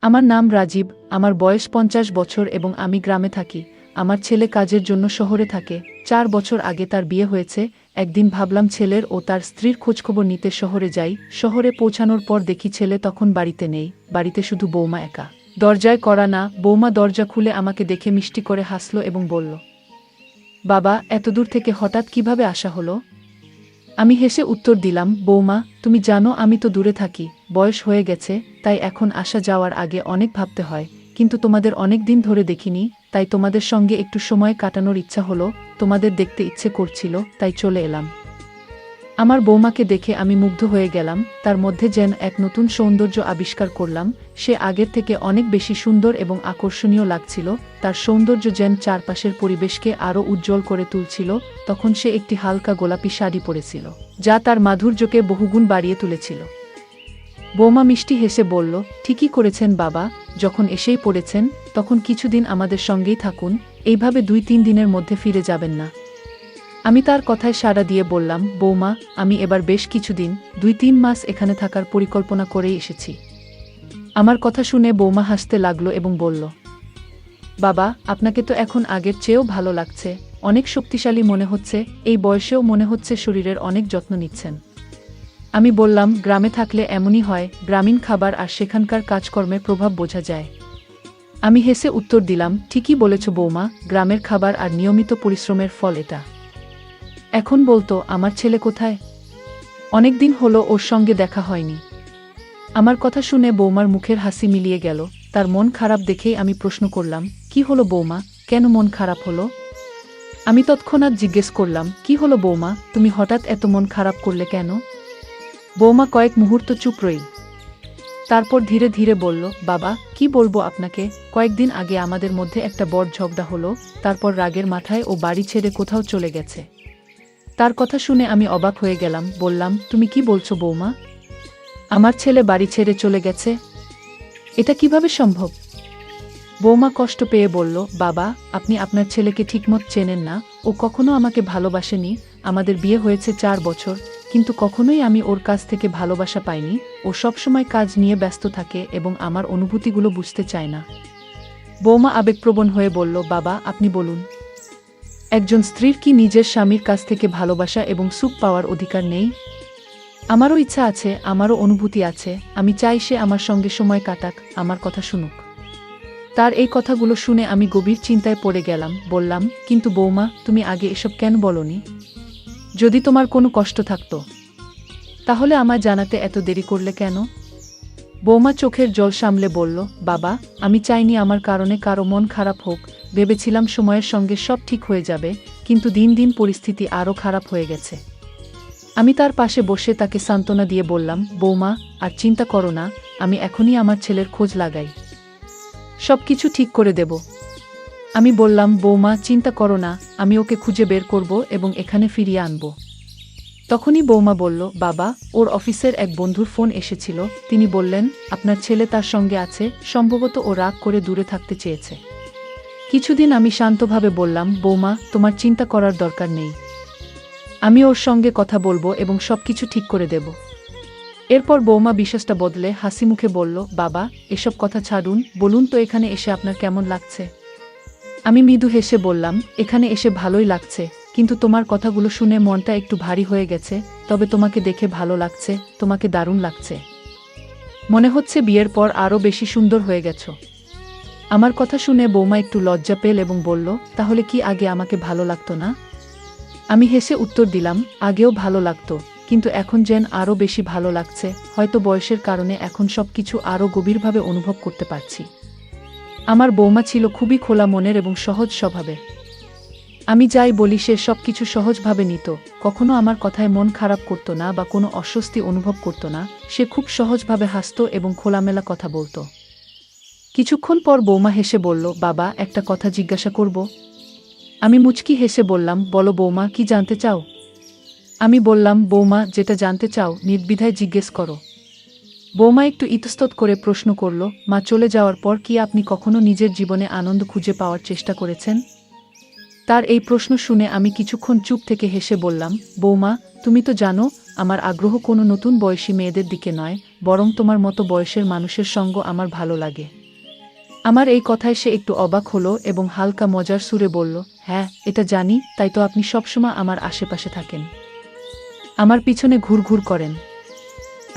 আমার নাম রাজীব, আমার বয়স ৫০ বছর এবং আমি গ্রামে থাকি। আমার ছেলে কাজের জন্য শহরে থাকে। ৪ বছর আগে তার বিয়ে হয়েছে। একদিন ভাবলাম ছেলের ও তার স্ত্রীর খোঁজখবর নিতে শহরে যাই। শহরে পৌঁছানোর পর দেখি ছেলে তখন বাড়িতে নেই, বাড়িতে শুধু বৌমা একা। দরজায় কড়া না, বৌমা দরজা খুলে আমাকে দেখে মিষ্টি করে হাসল এবং বলল, বাবা, এত দূর থেকে হঠাৎ কিভাবে আসা হলো? আমি হেসে উত্তর দিলাম, বৌমা, তুমি জানো আমি তো দূরে থাকি, বয়স হয়ে গেছে, তাই এখন আসা যাওয়ার আগে অনেক ভাবতে হয়। কিন্তু তোমাদের অনেক দিন ধরে দেখিনি, তাই তোমাদের সঙ্গে একটু সময় কাটানোর ইচ্ছা হলো, তোমাদের দেখতে ইচ্ছে করছিল, তাই চলে এলাম। আমার বৌমাকে দেখে আমি মুগ্ধ হয়ে গেলাম, তার মধ্যে যেন এক নতুন সৌন্দর্য আবিষ্কার করলাম। সে আগের থেকে অনেক বেশি সুন্দর এবং আকর্ষণীয় লাগছিল, তার সৌন্দর্য যেন চারপাশের পরিবেশকে আরও উজ্জ্বল করে তুলছিল। তখন সে একটি হালকা গোলাপি শাড়ি পরেছিল, যা তার মাধুর্যকে বহুগুণ বাড়িয়ে তুলেছিল। বৌমা মিষ্টি হেসে বলল, ঠিকই করেছেন বাবা, যখন এসেই পড়েছেন, তখন কিছুদিন আমাদের সঙ্গেই থাকুন, এইভাবে ২-৩ দিনের মধ্যে ফিরে যাবেন না। আমি তার কথায় সাড়া দিয়ে বললাম, বৌমা, আমি এবার বেশ কিছুদিন ২-৩ মাস এখানে থাকার পরিকল্পনা করেই এসেছি। আমার কথা শুনে বৌমা হাসতে লাগলো এবং বলল, বাবা, আপনাকে তো এখন আগের চেয়েও ভালো লাগছে, অনেক শক্তিশালী মনে হচ্ছে, এই বয়সেও মনে হচ্ছে শরীরের অনেক যত্ন নিচ্ছেন। আমি বললাম, গ্রামে থাকলে এমনই হয়, গ্রামীণ খাবার আর সেখানকার কাজকর্মের প্রভাব বোঝা যায়। আমি হেসে উত্তর দিলাম, ঠিকই বলেছ বৌমা, গ্রামের খাবার আর নিয়মিত পরিশ্রমের ফল এটা। এখন বলতো, আমার ছেলে কোথায়? অনেক দিন হলো ওর সঙ্গে দেখা হয়নি। আমার কথা শুনে বৌমার মুখের হাসি মিলিয়ে গেল। তার মন খারাপ দেখেই আমি প্রশ্ন করলাম, কি হলো বৌমা, কেন মন খারাপ হলো? আমি তৎক্ষণাৎ জিজ্ঞেস করলাম, কি হলো বৌমা, তুমি হঠাৎ এত মন খারাপ করলে কেন? বৌমা কয়েক মুহূর্ত চুপ রইল। তারপর ধীরে ধীরে বলল, বাবা, কি বলবো আপনাকে, কয়েকদিন আগে আমাদের মধ্যে একটা বড় ঝগড়া হলো, তারপর রাগের মাথায় ও বাড়ি ছেড়ে কোথাও চলে গেছে। তার কথা শুনে আমি অবাক হয়ে গেলাম, বললাম, তুমি কি বলছো বৌমা? আমার ছেলে বাড়ি ছেড়ে চলে গেছে? এটা কিভাবে সম্ভব? বৌমা কষ্ট পেয়ে বলল, বাবা, আপনি আপনার ছেলেকে ঠিকমত চেনেন না, ও কখনো আমাকে ভালোবাসেনি। আমাদের বিয়ে হয়েছে ৪ বছর, কিন্তু কখনোই আমি ওর কাছ থেকে ভালোবাসা পাইনি। ও সবসময় কাজ নিয়ে ব্যস্ত থাকে এবং আমার অনুভূতিগুলো বুঝতে চায় না। বৌমা আবেগপ্রবণ হয়ে বলল, বাবা, আপনি বলুন, একজন স্ত্রীর কি নিজের স্বামীর কাছ থেকে ভালোবাসা এবং সুখ পাওয়ার অধিকার নেই? আমারও ইচ্ছা আছে, আমারও অনুভূতি আছে, আমি চাই সে আমার সঙ্গে সময় কাটাক, আমার কথা শুনুক। তার এই কথাগুলো শুনে আমি গভীর চিন্তায় পড়ে গেলাম। বললাম, কিন্তু বৌমা, তুমি আগে এসব কেন বলনি? যদি তোমার কোনো কষ্ট থাকতো, তাহলে আমায় জানাতে এত দেরি করলে কেন? বৌমা চোখের জল সামলে বলল, বাবা, আমি চাইনি আমার কারণে কারো মন খারাপ হোক, ভেবেছিলাম সময়ের সঙ্গে সব ঠিক হয়ে যাবে, কিন্তু দিন দিন পরিস্থিতি আরও খারাপ হয়ে গেছে। আমি তার পাশে বসে তাকে সান্ত্বনা দিয়ে বললাম, বৌমা, আর চিন্তা করো না, আমি এখনই আমার ছেলের খোঁজ লাগাই, সব কিছু ঠিক করে দেব। আমি বললাম, বৌমা, চিন্তা করো না, আমি ওকে খুঁজে বের করব এবং এখানে ফিরিয়ে আনব। তখনই বৌমা বলল, বাবা, ওর অফিসের এক বন্ধুর ফোন এসেছিল, তিনি বললেন, আপনার ছেলে তার সঙ্গে আছে, সম্ভবত ও রাগ করে দূরে থাকতে চেয়েছে। কিছুদিন আমি শান্তভাবে বললাম, বৌমা, তোমার চিন্তা করার দরকার নেই, আমি ওর সঙ্গে কথা বলবো এবং সবকিছু ঠিক করে দেব। এরপর বৌমা বিশ্বাসটা বদলে হাসি মুখে বলল, বাবা, এসব কথা ছাড়ুন, বলুন তো এখানে এসে আপনার কেমন লাগছে? আমি মৃদু হেসে বললাম, এখানে এসে ভালোই লাগছে, কিন্তু তোমার কথাগুলো শুনে মনটা একটু ভারী হয়ে গেছে। তবে তোমাকে দেখে ভালো লাগছে, তোমাকে দারুণ লাগছে, মনে হচ্ছে বিয়ের পর আরও বেশি সুন্দর হয়ে গেছো। আমার কথা শুনে বৌমা একটু লজ্জা পেল এবং বলল, তাহলে কি আগে আমাকে ভালো লাগতো না? আমি হেসে উত্তর দিলাম, আগেও ভালো লাগতো, কিন্তু এখন যেন আরও বেশি ভালো লাগছে, হয়তো বয়সের কারণে এখন সবকিছু আরও গভীরভাবে অনুভব করতে পারছি। আমার বৌমা ছিল খুবই খোলা মনের এবং সহজ স্বভাবের। আমি যাই বলি সে সবকিছু সহজভাবে নিত, কখনো আমার কথায় মন খারাপ করতো না বা কোনো অস্বস্তি অনুভব করতো না। সে খুব সহজভাবে হাসতো এবং খোলামেলা কথা বলতো। কিছুক্ষণ পর বৌমা হেসে বলল, বাবা, একটা কথা জিজ্ঞাসা করব? আমি মুচকি হেসে বললাম, বলো বৌমা, কি জানতে চাও? আমি বললাম, বৌমা, যেটা জানতে চাও নির্দ্বিধায় জিজ্ঞেস করো। বৌমা একটু ইতস্তত করে প্রশ্ন করল, মা চলে যাওয়ার পর কি আপনি কখনো নিজের জীবনে আনন্দ খুঁজে পাওয়ার চেষ্টা করেছেন? তার এই প্রশ্ন শুনে আমি কিছুক্ষণ চুপ থেকে হেসে বললাম, বৌমা, তুমি তো জানো আমার আগ্রহ কোনো নতুন বয়সী মেয়েদের দিকে নয়, বরং তোমার মতো বয়সের মানুষের সঙ্গ আমার ভালো লাগে। আমার এই কথায় সে একটু অবাক হলো এবং হালকা মজার সুরে বলল, হ্যাঁ, এটা জানি, তাই তো আপনি সবসময় আমার আশেপাশে থাকেন, আমার পিছনে ঘুরঘুর করেন।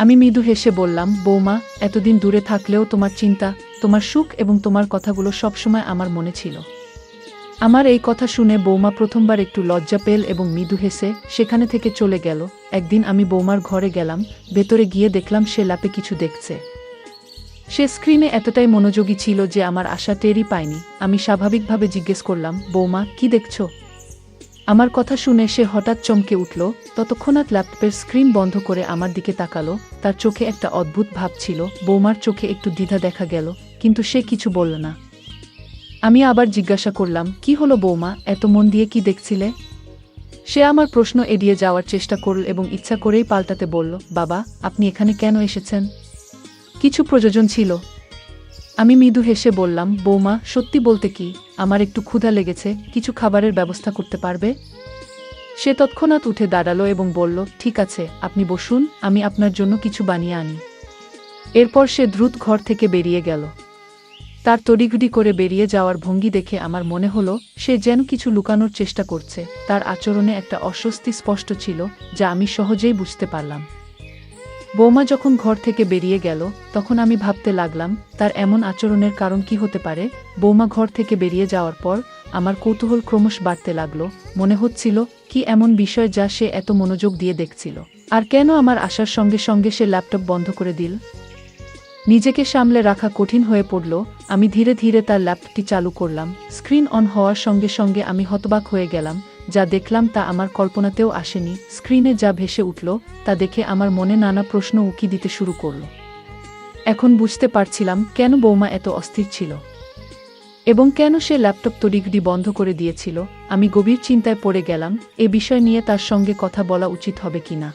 আমি মৃদু হেসে বললাম, বৌমা, এতদিন দূরে থাকলেও তোমার চিন্তা, তোমার সুখ এবং তোমার কথাগুলো সবসময় আমার মনে ছিল। আমার এই কথা শুনে বৌমা প্রথমবার একটু লজ্জা পেল এবং মৃদু হেসে সেখানে থেকে চলে গেল। একদিন আমি বৌমার ঘরে গেলাম, ভেতরে গিয়ে দেখলাম সে ল্যাপে কিছু দেখছে। সে স্ক্রিনে এতটাই মনোযোগী ছিল যে আমার আশা টেরই পায়নি। আমি স্বাভাবিকভাবে জিজ্ঞেস করলাম, বৌমা, কি দেখছো? আমার কথা শুনে সে হঠাৎ চমকে উঠল। ততক্ষণাৎ ল্যাপটপের স্ক্রিন বন্ধ করে আমার দিকে তাকালো। তার চোখে একটা অদ্ভুত ভাব ছিল। বৌমার চোখে একটু দ্বিধা দেখা গেল, কিন্তু সে কিছু বলল না। আমি আবার জিজ্ঞাসা করলাম, কি হলো বৌমা, এত মন দিয়ে কি দেখছিলে? সে আমার প্রশ্ন এড়িয়ে যাওয়ার চেষ্টা করল এবং ইচ্ছা করেই পাল্টাতে বলল, বাবা, আপনি এখানে কেন এসেছেন? কিছু প্রয়োজন ছিল। আমি মৃদু হেসে বললাম, বৌমা, সত্যি বলতে কি, আমার একটু ক্ষুধা লেগেছে, কিছু খাবারের ব্যবস্থা করতে পারবে? সে তৎক্ষণাৎ উঠে দাঁড়ালো এবং বলল, ঠিক আছে, আপনি বসুন, আমি আপনার জন্য কিছু বানিয়ে আনি। এরপর সে দ্রুত ঘর থেকে বেরিয়ে গেল। তার তড়িঘড়ি করে বেরিয়ে যাওয়ার ভঙ্গি দেখে আমার মনে হলো সে যেন কিছু লুকানোর চেষ্টা করছে। তার আচরণে একটা অস্বস্তি স্পষ্ট ছিল, যা আমি সহজেই বুঝতে পারলাম। বৌমা যখন ঘর থেকে বেরিয়ে গেল, তখন আমি ভাবতে লাগলাম তার এমন আচরণের কারণ কি হতে পারে। বৌমা ঘর থেকে বেরিয়ে যাওয়ার পর আমার কৌতূহল ক্রমশ বাড়তে লাগলো। মনে হচ্ছিল, কি এমন বিষয় যা সে এত মনোযোগ দিয়ে দেখছিল, আর কেন আমার আসার সঙ্গে সঙ্গে সে ল্যাপটপ বন্ধ করে দিল? নিজেকে সামলে রাখা কঠিন হয়ে পড়ল। আমি ধীরে ধীরে তার ল্যাপটপটি চালু করলাম। স্ক্রিন অন হওয়ার সঙ্গে সঙ্গে আমি হতবাক হয়ে গেলাম। যা দেখলাম তা আমার কল্পনাতেও আসেনি। স্ক্রিনে যা ভেসে উঠল তা দেখে আমার মনে নানা প্রশ্ন উকি দিতে শুরু করল। এখন বুঝতে পারছিলাম কেন বৌমা এত অস্থির ছিল এবং কেন সে ল্যাপটপ তড়িঘড়ি বন্ধ করে দিয়েছিল। আমি গভীর চিন্তায় পড়ে গেলাম, এ বিষয় নিয়ে তার সঙ্গে কথা বলা উচিত হবে কিনা।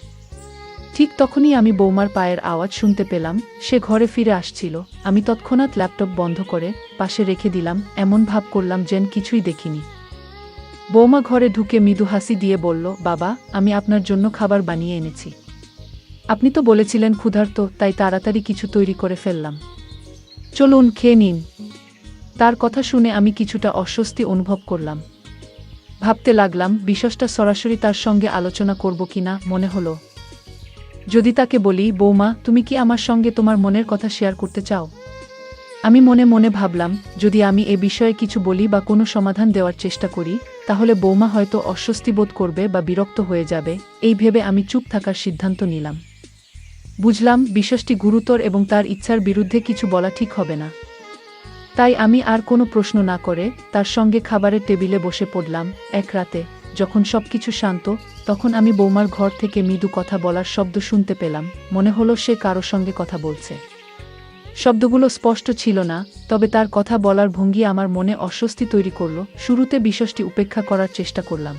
ঠিক তখনই আমি বৌমার পায়ের আওয়াজ শুনতে পেলাম। সে ঘরে ফিরে আসছিল। আমি তৎক্ষণাৎ ল্যাপটপ বন্ধ করে পাশে রেখে দিলাম, এমন ভাব করলাম যেন কিছুই দেখিনি। বৌমা ঘরে ঢুকে মৃদু হাসি দিয়ে বলল, বাবা, আমি আপনার জন্য খাবার বানিয়ে এনেছি। আপনি তো বলেছিলেন ক্ষুধার্ত, তাই তাড়াতাড়ি কিছু তৈরি করে ফেললাম। চলুন, খেয়ে নিন। তার কথা শুনে আমি কিছুটা অস্বস্তি অনুভব করলাম। ভাবতে লাগলাম বিষয়টা সরাসরি তার সঙ্গে আলোচনা করব কিনা। মনে হলো, যদি তাকে বলি, বৌমা, তুমি কি আমার সঙ্গে তোমার মনের কথা শেয়ার করতে চাও? আমি মনে মনে ভাবলাম, যদি আমি এ বিষয়ে কিছু বলি বা কোনো সমাধান দেওয়ার চেষ্টা করি, তাহলে বৌমা হয়তো অস্বস্তি বোধ করবে বা বিরক্ত হয়ে যাবে। এই ভেবে আমি চুপ থাকার সিদ্ধান্ত নিলাম। বুঝলাম বিষয়টি গুরুতর এবং তার ইচ্ছার বিরুদ্ধে কিছু বলা ঠিক হবে না। তাই আমি আর কোনো প্রশ্ন না করে তার সঙ্গে খাবারের টেবিলে বসে পড়লাম। এক রাতে যখন সবকিছু শান্ত, তখন আমি বৌমার ঘর থেকে মৃদু কথা বলার শব্দ শুনতে পেলাম। মনে হলো সে কারো সঙ্গে কথা বলছে। শব্দগুলো স্পষ্ট ছিল না, তবে তার কথা বলার ভঙ্গি আমার মনে অস্বস্তি তৈরি করল। শুরুতে বিষয়টি উপেক্ষা করার চেষ্টা করলাম,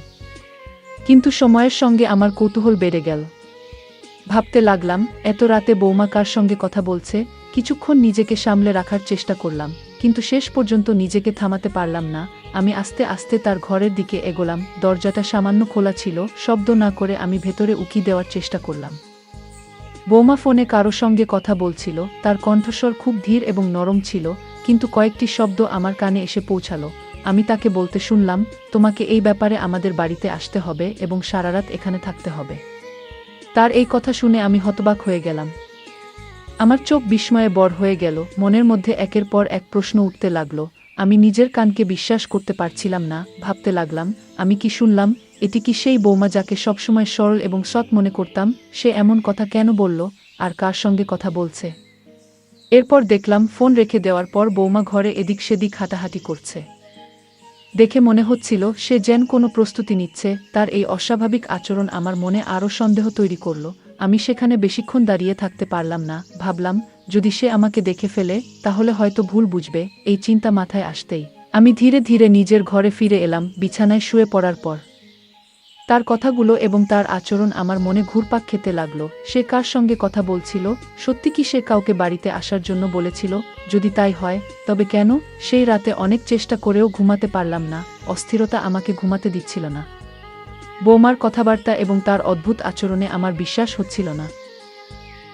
কিন্তু সময়ের সঙ্গে আমার কৌতূহল বেড়ে গেল। ভাবতে লাগলাম, এত রাতে বৌমা কার সঙ্গে কথা বলছে। কিছুক্ষণ নিজেকে সামলে রাখার চেষ্টা করলাম, কিন্তু শেষ পর্যন্ত নিজেকে থামাতে পারলাম না। আমি আস্তে আস্তে তার ঘরের দিকে এগোলাম। দরজাটা সামান্য খোলা ছিল। শব্দ না করে আমি ভেতরে উকি দেওয়ার চেষ্টা করলাম। বৌমা ফোনে কারো সঙ্গে কথা বলছিল। তার কণ্ঠস্বর খুব ধীর এবং নরম ছিল, কিন্তু কয়েকটি শব্দ আমার কানে এসে পৌঁছালো। আমি তাকে বলতে শুনলাম, তোমাকে এই ব্যাপারে আমাদের বাড়িতে আসতে হবে এবং সারারাত এখানে থাকতে হবে। তার এই কথা শুনে আমি হতবাক হয়ে গেলাম। আমার চোখ বিস্ময়ে বড় হয়ে গেল। মনের মধ্যে একের পর এক প্রশ্ন উঠতে লাগলো। আমি নিজের কানকে বিশ্বাস করতে পারছিলাম না। ভাবতে লাগলাম, আমি কি শুনলাম? এটি কি সেই বৌমা যাকে সবসময় সরল এবং সৎ মনে করতাম? সে এমন কথা কেন বলল, আর কার সঙ্গে কথা বলছে? এরপর দেখলাম ফোন রেখে দেওয়ার পর বৌমা ঘরে এদিক সেদিক হাঁটাহাঁটি করছে। দেখে মনে হচ্ছিল সে যেন কোনো প্রস্তুতি নিচ্ছে। তার এই অস্বাভাবিক আচরণ আমার মনে আরও সন্দেহ তৈরি করল। আমি সেখানে বেশিক্ষণ দাঁড়িয়ে থাকতে পারলাম না। ভাবলাম, যদি সে আমাকে দেখে ফেলে, তাহলে হয়তো ভুল বুঝবে। এই চিন্তা মাথায় আসতেই আমি ধীরে ধীরে নিজের ঘরে ফিরে এলাম। বিছানায় শুয়ে পড়ার পর তার কথাগুলো এবং তার আচরণ আমার মনে ঘুরপাক খেতে লাগলো। সে কার সঙ্গে কথা বলছিল? সত্যি কি সে কাউকে বাড়িতে আসার জন্য বলেছিল? যদি তাই হয়, তবে কেন? সেই রাতে অনেক চেষ্টা করেও ঘুমাতে পারলাম না। অস্থিরতা আমাকে ঘুমাতে দিচ্ছিল না। বৌমার কথাবার্তা এবং তার অদ্ভুত আচরণে আমার বিশ্বাস হচ্ছিল না।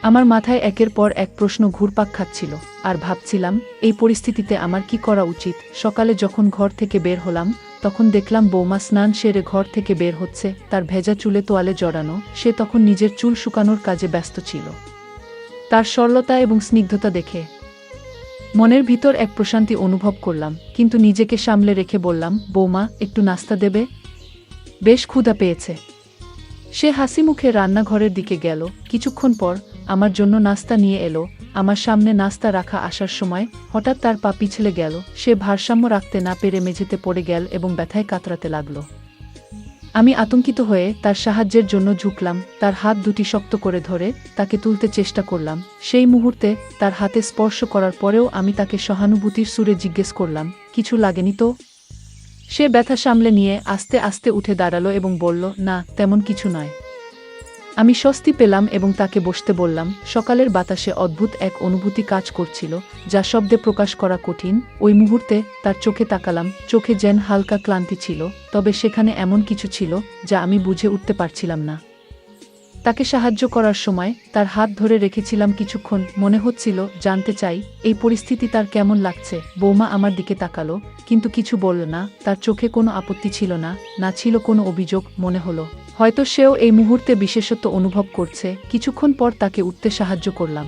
আমার মাথায় একের পর এক প্রশ্ন ঘুরপাক খাচ্ছিল, আর ভাবছিলাম এই পরিস্থিতিতে আমার কি করা উচিত। সকালে যখন ঘর থেকে বের হলাম, তখন দেখলাম বৌমা স্নান সেরে ঘর থেকে বের হচ্ছে, তার ভেজা চুলে তোয়ালে জড়ানো। সে তখন নিজের চুল শুকানোর কাজে ব্যস্ত ছিল। তার সরলতা এবং স্নিগ্ধতা দেখে মনের ভিতর এক প্রশান্তি অনুভব করলাম, কিন্তু নিজেকে সামলে রেখে বললাম, বৌমা, একটু নাস্তা দেবে? বেশ ক্ষুধা পেয়েছে। সে হাসি মুখে রান্নাঘরের দিকে গেল। কিছুক্ষণ পর আমার জন্য নাস্তা নিয়ে এলো। আমার সামনে নাস্তা রাখা আসার সময় হঠাৎ তার পা পিছলে গেল। সে ভারসাম্য রাখতে না পেরে মেঝেতে পড়ে গেল এবং ব্যথায় কাতরাতে লাগল। আমি আতঙ্কিত হয়ে তার সাহায্যের জন্য ঝুঁকলাম, তার হাত দুটি শক্ত করে ধরে তাকে তুলতে চেষ্টা করলাম। সেই মুহূর্তে তার হাতে স্পর্শ করার পরেও আমি তাকে সহানুভূতির সুরে জিজ্ঞেস করলাম, কিছু লাগেনি তো? সে ব্যথা সামলে নিয়ে আস্তে আস্তে উঠে দাঁড়ালো এবং বলল, না, তেমন কিছু নয়। আমি স্বস্তি পেলাম এবং তাকে বসতে বললাম। সকালের বাতাসে অদ্ভুত এক অনুভূতি কাজ করছিল, যা শব্দে প্রকাশ করা কঠিন। ওই মুহূর্তে তার চোখে তাকালাম, চোখে যেন হালকা ক্লান্তি ছিল, তবে সেখানে এমন কিছু ছিল যা আমি বুঝে উঠতে পারছিলাম না। তাকে সাহায্য করার সময় তার হাত ধরে রেখেছিলাম কিছুক্ষণ। মনে হচ্ছিল জানতে চাই এই পরিস্থিতি তার কেমন লাগছে। বৌমা আমার দিকে তাকালো, কিন্তু কিছু বলল না। তার চোখে কোনো আপত্তি ছিল না, না ছিল কোনো অভিযোগ। মনে হলো হয়তো সেও এই মুহূর্তে বিশেষত্ব অনুভব করছে। কিছুক্ষণ পর তাকে উঠতে সাহায্য করলাম।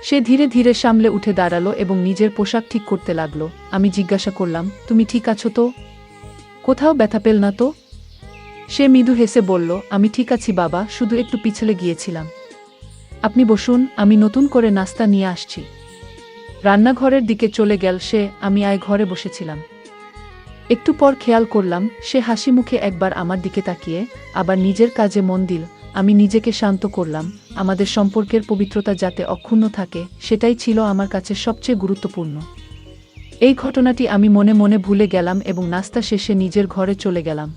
সে ধীরে ধীরে সামলে উঠে দাঁড়ালো এবং নিজের পোশাক ঠিক করতে লাগলো। আমি জিজ্ঞাসা করলাম, তুমি ঠিক আছো তো? কোথাও ব্যথা পেল না তো? সে মৃদু হেসে বলল, আমি ঠিক আছি বাবা, শুধু একটু পিছলে গিয়েছিলাম। আপনি বসুন, আমি নতুন করে নাস্তা নিয়ে আসছি। রান্নাঘরের দিকে চলে গেল সে। আমি ঘরে বসেছিলাম। একটু পর খেয়াল করলাম সে হাসি মুখে একবার আমার দিকে তাকিয়ে আবার নিজের কাজে মন দিল। আমি নিজেকে শান্ত করলাম। আমাদের সম্পর্কের পবিত্রতা যাতে অক্ষুণ্ণ থাকে, সেটাই ছিল আমার কাছে সবচেয়ে গুরুত্বপূর্ণ। এই ঘটনাটি আমি মনে মনে ভুলে গেলাম এবং নাস্তা শেষে নিজের ঘরে চলে গেলাম।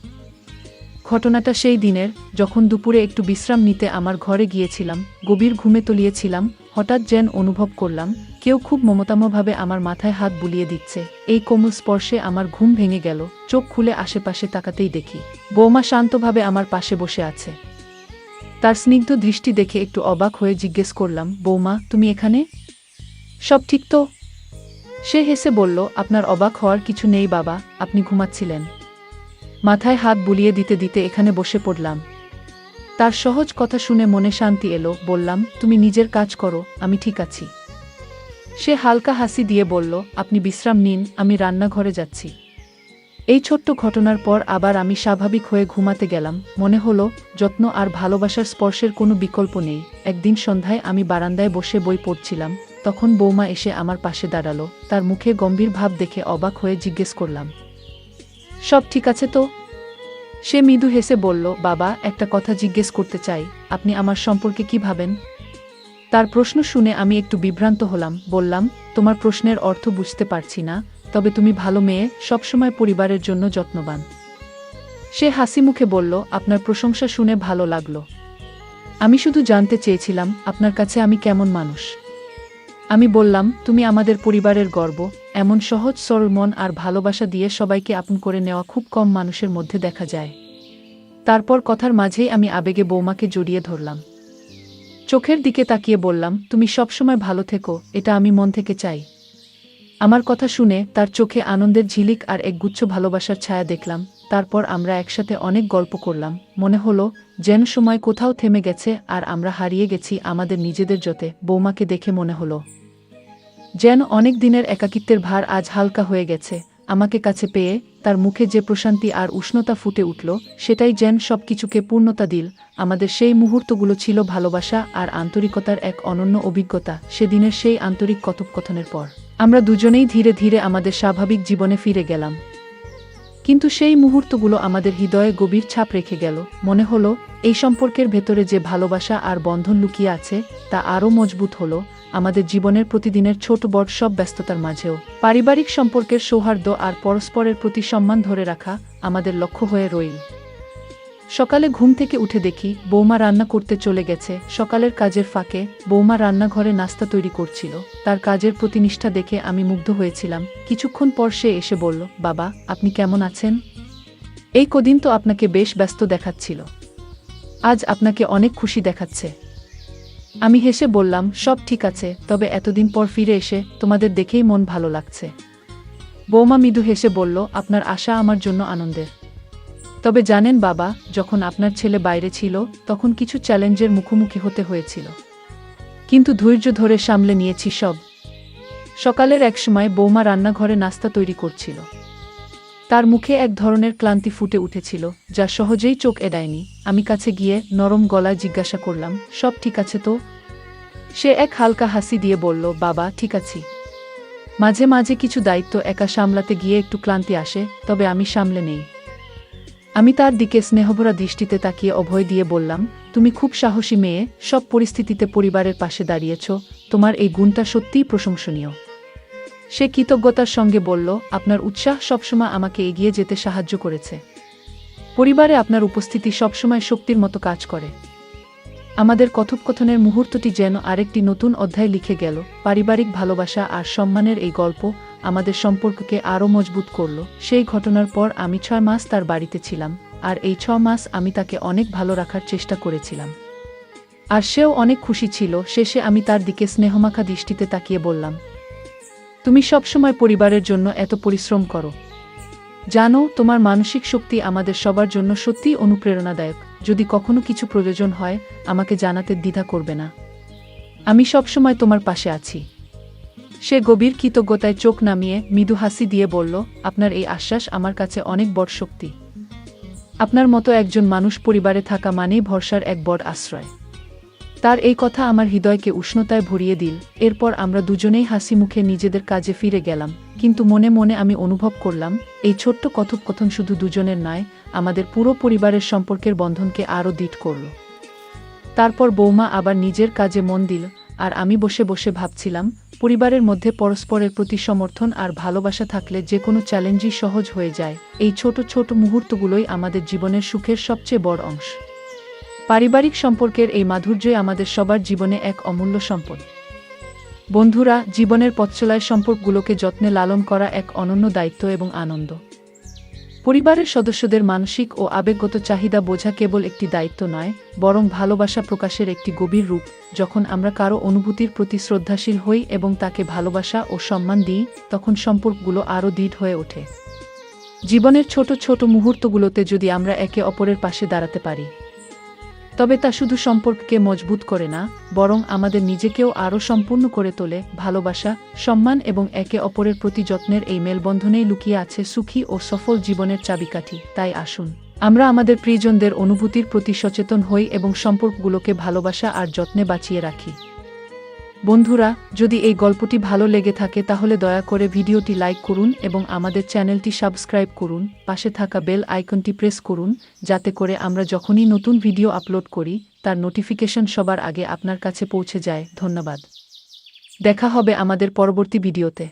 ঘটনাটা সেই দিনের, যখন দুপুরে একটু বিশ্রাম নিতে আমার ঘরে গিয়েছিলাম। গভীর ঘুমে তলিয়েছিলাম। হঠাৎ যেন অনুভব করলাম কেউ খুব মমতাময়ভাবে আমার মাথায় হাত বুলিয়ে দিচ্ছে। এই কোমল স্পর্শে আমার ঘুম ভেঙে গেল। চোখ খুলে আশেপাশে তাকাতেই দেখি বৌমা শান্তভাবে আমার পাশে বসে আছে। তার স্নিগ্ধ দৃষ্টি দেখে একটু অবাক হয়ে জিজ্ঞেস করলাম, বৌমা, তুমি এখানে? সব ঠিক তো? সে হেসে বলল, আপনার অবাক হওয়ার কিছু নেই বাবা, আপনি ঘুমাচ্ছিলেন। মাথায় হাত বুলিয়ে দিতে দিতে এখানে বসে পড়লাম। তার সহজ কথা শুনে মনে শান্তি এলো। বললাম, তুমি নিজের কাজ করো, আমি ঠিক আছি। সে হালকা হাসি দিয়ে বলল, আপনি বিশ্রাম নিন, আমি রান্নাঘরে যাচ্ছি। এই ছোট্ট ঘটনার পর আবার আমি স্বাভাবিক হয়ে ঘুমাতে গেলাম। মনে হলো যত্ন আর ভালোবাসার স্পর্শের কোনো বিকল্প নেই। একদিন সন্ধ্যায় আমি বারান্দায় বসে বই পড়ছিলাম। তখন বৌমা এসে আমার পাশে দাঁড়ালো। তার মুখে গম্ভীর ভাব দেখে অবাক হয়ে জিজ্ঞেস করলাম, সব ঠিক আছে তো? সে মৃদু হেসে বলল, বাবা, একটা কথা জিজ্ঞেস করতে চাই, আপনি আমার সম্পর্কে কি ভাবেন? তার প্রশ্ন শুনে আমি একটু বিভ্রান্ত হলাম। বললাম, তোমার প্রশ্নের অর্থ বুঝতে পারছি না, তবে তুমি ভালো মেয়ে, সবসময় পরিবারের জন্য যত্নবান। সে হাসি মুখে বলল, আপনার প্রশংসা শুনে ভালো লাগলো। আমি শুধু জানতে চেয়েছিলাম আপনার কাছে আমি কেমন মানুষ। আমি বললাম, তুমি আমাদের পরিবারের গর্ব। এমন সহজ সরল মন আর ভালোবাসা দিয়ে সবাইকে আপন করে নেওয়া খুব কম মানুষের মধ্যে দেখা যায়। তারপর কথার মাঝেই আমি আবেগে বৌমাকে জড়িয়ে ধরলাম। চোখের দিকে তাকিয়ে বললাম, তুমি সবসময় ভালো থেকো, এটা আমি মন থেকে চাই। আমার কথা শুনে তার চোখে আনন্দের ঝিলিক আর একগুচ্ছ ভালোবাসার ছায়া দেখলাম। তারপর আমরা একসাথে অনেক গল্প করলাম। মনে হলো যেন সময় কোথাও থেমে গেছে আর আমরা হারিয়ে গেছি আমাদের নিজেদের জোতে। বৌমাকে দেখে মনে হলো যেন অনেক দিনের একাকিত্বের ভার আজ হালকা হয়ে গেছে। আমাকে কাছে পেয়ে তার মুখে যে প্রশান্তি আর উষ্ণতা ফুটে উঠল, সেটাই যেন সবকিছুকে পূর্ণতা দিল। আমাদের সেই মুহূর্তগুলো ছিল ভালোবাসা আর আন্তরিকতার এক অনন্য অভিজ্ঞতা। সেদিনের সেই আন্তরিক কথোপকথনের পর আমরা দুজনেই ধীরে ধীরে আমাদের স্বাভাবিক জীবনে ফিরে গেলাম। কিন্তু সেই মুহূর্তগুলো আমাদের হৃদয়ে গভীর ছাপ রেখে গেল। মনে হলো এই সম্পর্কের ভেতরে যে ভালোবাসা আর বন্ধন লুকিয়ে আছে তা আরও মজবুত হলো আমাদের জীবনের প্রতিদিনের ছোট বড় সব ব্যস্ততার মাঝেও। পারিবারিক সম্পর্কের সৌহার্দ্য আর পরস্পরের প্রতি সম্মান ধরে রাখা আমাদের লক্ষ্য হয়ে রইল। সকালে ঘুম থেকে উঠে দেখি বৌমা রান্না করতে চলে গেছে। সকালের কাজের ফাঁকে বৌমা রান্নাঘরে নাস্তা তৈরি করছিল। তার কাজের প্রতি নিষ্ঠা দেখে আমি মুগ্ধ হয়েছিলাম। কিছুক্ষণ পর সে এসে বলল, বাবা, আপনি কেমন আছেন? এই কদিন তো আপনাকে বেশ ব্যস্ত দেখাচ্ছিল, আজ আপনাকে অনেক খুশি দেখাচ্ছে। আমি হেসে বললাম, সব ঠিক আছে, তবে এতদিন পর ফিরে এসে তোমাদের দেখেই মন ভালো লাগছে। বৌমা মৃদু হেসে বলল, আপনার আশা আমার জন্য আনন্দের। তবে জানেন বাবা, যখন আপনার ছেলে বাইরে ছিল তখন কিছু চ্যালেঞ্জের মুখোমুখি হতে হয়েছিল, কিন্তু ধৈর্য ধরে সামলে নিয়েছি সব। সকালের এক সময় বৌমা রান্নাঘরে নাস্তা তৈরি করছিল। তার মুখে এক ধরনের ক্লান্তি ফুটে উঠেছিল, যা সহজেই চোখ এড়ায়নি। আমি কাছে গিয়ে নরম গলায় জিজ্ঞাসা করলাম, সব ঠিক আছে তো? সে এক হালকা হাসি দিয়ে বলল, বাবা, ঠিক আছি। মাঝে মাঝে কিছু দায়িত্ব একা সামলাতে গিয়ে একটু ক্লান্তি আসে, তবে আমি সামলে নেই। আমি তার দিকে স্নেহভরা দৃষ্টিতে তাকিয়ে অভয় দিয়ে বললাম, তুমি খুব সাহসী মেয়ে, সব পরিস্থিতিতে পরিবারের পাশে দাঁড়িয়েছ, তোমার এই গুণটা সত্যিই প্রশংসনীয়। সে কৃতজ্ঞতার সঙ্গে বলল, আপনার উৎসাহ সবসময় আমাকে এগিয়ে যেতে সাহায্য করেছে। পরিবারে আপনার উপস্থিতি সবসময় শক্তির মতো কাজ করে। আমাদের কথোপকথনের মুহূর্তটি যেন আরেকটি নতুন অধ্যায় লিখে গেল। পারিবারিক ভালোবাসা আর সম্মানের এই গল্প আমাদের সম্পর্ককে আরও মজবুত করল। সেই ঘটনার পর আমি 6 মাস তার বাড়িতে ছিলাম, আর এই 6 মাস আমি তাকে অনেক ভালো রাখার চেষ্টা করেছিলাম। আর সেও অনেক খুশি ছিল। শেষে আমি তার দিকে স্নেহমাখা দৃষ্টিতে তাকিয়ে বললাম, তুমি সবসময় পরিবারের জন্য এত পরিশ্রম করো। জানো, তোমার মানসিক শক্তি আমাদের সবার জন্য সত্যিই অনুপ্রেরণাদায়ক। যদি কখনো কিছু প্রয়োজন হয়, আমাকে জানাতে দ্বিধা করবে না। আমি সবসময় তোমার পাশে আছি। সে গভীর কৃতজ্ঞতায় চোখ নামিয়ে মৃদু হাসি দিয়ে বলল, আপনার এই আশ্বাস আমার কাছে অনেক বড় শক্তি। আপনার মতো একজন মানুষ পরিবারে থাকা মানেই ভরসার এক বড় আশ্রয়। তার এই কথা আমার হৃদয়কে উষ্ণতায় ভরিয়ে দিল। এরপর আমরা দুজনেই হাসি মুখে নিজেদের কাজে ফিরে গেলাম, কিন্তু মনে মনে আমি অনুভব করলাম, এই ছোট্ট কথোপকথন শুধু দুজনের নয়, আমাদের পুরো পরিবারের সম্পর্কের বন্ধনকে আরও দৃঢ় করল। তারপর বৌমা আবার নিজের কাজে মন দিল, আর আমি বসে বসে ভাবছিলাম, পরিবারের মধ্যে পরস্পরের প্রতি সমর্থন আর ভালোবাসা থাকলে যে কোনো চ্যালেঞ্জই সহজ হয়ে যায়। এই ছোট ছোট মুহূর্তগুলোই আমাদের জীবনের সুখের সবচেয়ে বড় অংশ। পারিবারিক সম্পর্কের এই মাধুর্যই আমাদের সবার জীবনে এক অমূল্য সম্পদ। বন্ধুরা, জীবনের পথচলায় সম্পর্কগুলোকে যত্নে লালন করা এক অনন্য দায়িত্ব এবং আনন্দ। পরিবারের সদস্যদের মানসিক ও আবেগগত চাহিদা বোঝা কেবল একটি দায়িত্ব নয়, বরং ভালোবাসা প্রকাশের একটি গভীর রূপ। যখন আমরা কারো অনুভূতির প্রতি শ্রদ্ধাশীল হই এবং তাকে ভালোবাসা ও সম্মান দিই, তখন সম্পর্কগুলো আরও দৃঢ় হয়ে ওঠে। জীবনের ছোট ছোট মুহূর্তগুলোতে যদি আমরা একে অপরের পাশে দাঁড়াতে পারি, তবে তা শুধু সম্পর্ককে মজবুত করে না, বরং আমাদের নিজেকেও আরও সম্পূর্ণ করে তোলে। ভালোবাসা, সম্মান এবং একে অপরের প্রতি যত্নের এই মেলবন্ধনেই লুকিয়ে আছে সুখী ও সফল জীবনের চাবিকাঠি। তাই আসুন, আমরা আমাদের প্রিয়জনদের অনুভূতির প্রতি সচেতন হই এবং সম্পর্কগুলোকে ভালোবাসা আর যত্নে বাঁচিয়ে রাখি। বন্ধুরা, যদি এই গল্পটি ভালো লেগে থাকে তাহলে দয়া করে ভিডিওটি লাইক করুন এবং আমাদের চ্যানেলটি সাবস্ক্রাইব করুন। পাশে থাকা বেল আইকনটি প্রেস করুন, যাতে করে আমরা যখনই নতুন ভিডিও আপলোড করি তার নোটিফিকেশন সবার আগে আপনার কাছে পৌঁছে যায়। ধন্যবাদ। দেখা হবে আমাদের পরবর্তী ভিডিওতে।